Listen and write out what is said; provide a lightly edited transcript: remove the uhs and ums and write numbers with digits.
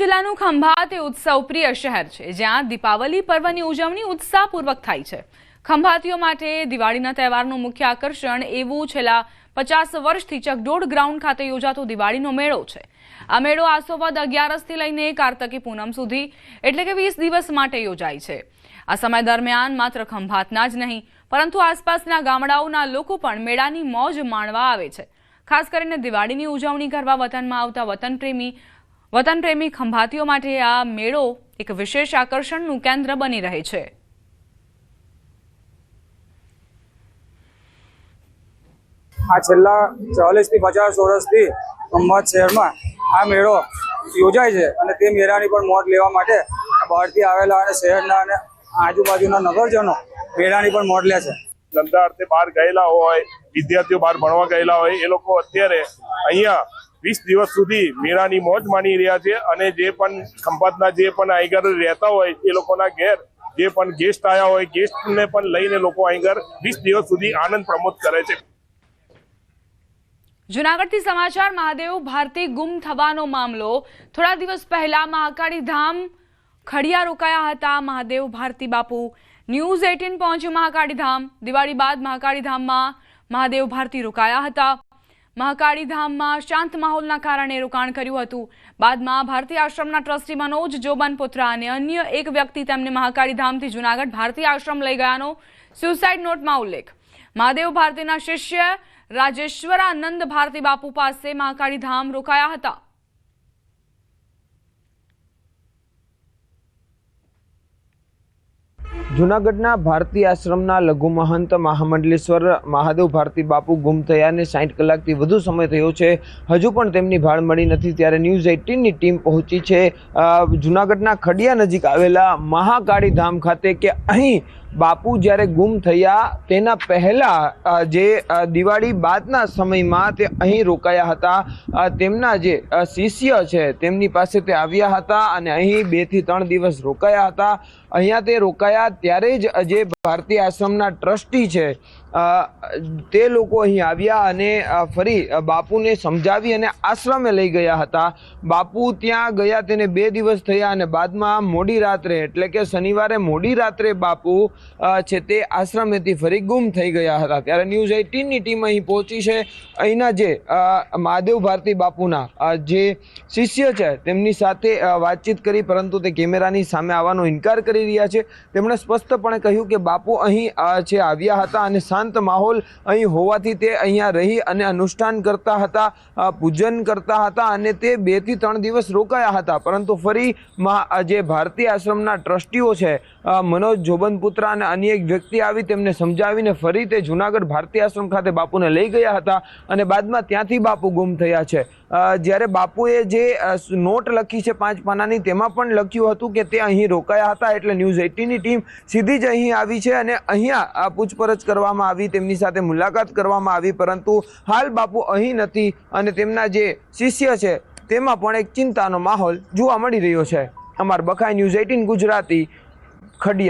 જિલ્લાનું ખંભાત એ ઉત્સવપ્રિય શહેર છે, જ્યાં દીપાવલી પર્વની ઉજવણી ઉત્સાહપૂર્વક થાય છે। ખંભાતીઓ માટે દિવાળીના તહેવારનું મુખ્ય આકર્ષણ એવું છેલ્લા 50 વર્ષથી ચકડોળ ગ્રાઉન્ડ ખાતે યોજાતો દિવાળીનો મેળો છે। આ મેળો આસોવદ 11થી લઈને કાર્તકી પૂનમ સુધી એટલે કે 20 દિવસ માટે યોજાય છે। આ સમય દરમિયાન માત્ર ખંભાતના જ નહીં પરંતુ આસપાસના ગામડાઓના લોકો પણ મેળાની મોજ માણવા આવે છે। ખાસ કરીને દિવાળીની ઉજવણી કરવા વતનમાં આવતા વતનપ્રેમી ખંભાતીઓ માટે આ મેળો એક વિશેષ આકર્ષણનું કેન્દ્ર બની રહે છે। આ છેલ્લા 40 થી 50 વર્ષથી ખંભાત શહેરમાં આ મેળો યોજાય છે અને તે મેળાની પણ મોજ લેવા માટે બહારથી આવેલા અને શહેરના અને આજુબાજુના નગરજનો મેળાની પણ મોજ લે છે। ધંધા અર્થે બહાર ગયેલા હોય, વિદ્યાર્થીઓ બહાર ભણવા ગયેલા હોય, એ લોકો અત્યારે અહીંયા 20 દિવસ સુધી મેળાની મોજ માણી રહ્યા છે અને જે પણ ખંભાતના જે પણ અહીં રહેતા હોય એ લોકોના ઘેર જે પણ ગેસ્ટ આવ્યા હોય ગેસ્ટને પણ લઈને લોકો અહીં 20 દિવસ સુધી આનંદ પ્રમોદ કરે છે। જૂનાગઢથી સમાચાર। મહાદેવ ભારતી ગુમ થવાનો મામલો। થોડા દિવસ પહેલા મહાકાળી ધામ ખડિયા રોકાયા હતા મહાદેવ ભારતી બાપુ। ન્યૂઝ 18 પહોંચ્યું મહાકાળી ધામ। દિવાળી બાદ મહાકાળી ધામમાં મહાદેવ ભારતી રોકાયા હતા। મહાકાળી ધામમાં શાંત માહોલના કારણે રોકાણ કર્યું હતું। બાદમાં ભારતી આશ્રમના ટ્રસ્ટી મનોજ જોબનપુત્રા અને અન્ય એક વ્યક્તિ તેમને મહાકાળી ધામથી જૂનાગઢ ભારતી આશ્રમ લઈ ગયાનો સ્યુસાઇડ નોટમાં ઉલ્લેખ। મહાદેવ ભારતીના શિષ્ય રાજેશ્વરાનંદ ભારતી બાપુ પાસે મહાકાળી ધામ રોકાયા હતા। જૂનાગઢના ભારતી આશ્રમના લઘુ મહંત મહામંડલેશ્વર મહાદેવ ભારતી બાપુ ગુમ થયાને 60 કલાકથી વધુ સમય થયો છે। હજુ પણ તેમની ભાળ મળી નથી, ત્યારે ન્યૂઝ 18ની ટીમ પહોંચી છે જૂનાગઢના ખડિયા નજીક આવેલા મહાકાળી ધામ ખાતે કે અહીં બાપુ જ્યારે ગુમ થયા તેના પહેલા જે દિવાળી બાદના સમયમાં તે અહીં રોકાયા હતા। તેમના જે શિષ્ય છે તેમની પાસે તે આવ્યા હતા અને અહીં 2 થી 3 દિવસ રોકાયા હતા। અહીંયા તે રોકાયા ત્યારે જ જે ભારતી આશ્રમના ટ્રસ્ટી છે તે લોકો અહીં આવ્યા અને ફરી બાપુને સમજાવી અને આશ્રમે લઈ ગયા હતા। બાપુ ત્યાં ગયા તેને 2 દિવસ થયા અને બાદમાં મોડી રાત્રે એટલે કે શનિવારે મોડી રાત્રે બાપુ છે તે આશ્રમેથી ફરી ગુમ થઈ ગયા હતા। ત્યારે ન્યૂઝ 18ની ટીમ અહીં પહોંચી છે। અહીંના જે મહાદેવ ભારતી બાપુના જે શિષ્ય છે તેમની સાથે વાતચીત કરી, પરંતુ તે કેમેરાની સામે આવવાનો ઇનકાર કરી રહ્યા છે। તેમણે સ્પષ્ટપણે કહ્યું કે બાપુ અહીં છે આવ્યા હતા અને શાંત માહોલ અહીં હોવાથી તે અહીંયા રહી અને અનુષ્ઠાન કરતા હતા, પૂજન કરતા હતા અને તે 2 થી 3 દિવસ રોકાયા હતા। પરંતુ ફરી જે ભારતી આશ્રમના ટ્રસ્ટીઓ છે મનોજ જોબનપુત્રા અને અન્ય એક વ્યક્તિ આવી તેમને સમજાવીને ફરી તે જૂનાગઢ ભારતી આશ્રમ ખાતે બાપુને લઈ ગયા હતા અને બાદમાં ત્યાંથી બાપુ ગુમ થયા છે। જ્યારે બાપુએ જે નોટ લખી છે 5 પાનાની તેમાં પણ લખ્યું હતું કે તે અહીં રોકાયા હતા। એટલે ન્યૂઝ 18ની ટીમ સીધી જ અહીં આવી છે અને અહીંયા પૂછપરછ કરવામાં આવી, તેમની સાથે મુલાકાત કરવામાં આવી, પરંતુ હાલ બાપુ અહીં નથી અને તેમના જે શિષ્ય છે તેમાં પણ એક ચિંતાનો માહોલ જોવા મળી રહ્યો છે। અમાર બખાઈ ન્યૂઝ 18 ગુજરાતી ખડિયા।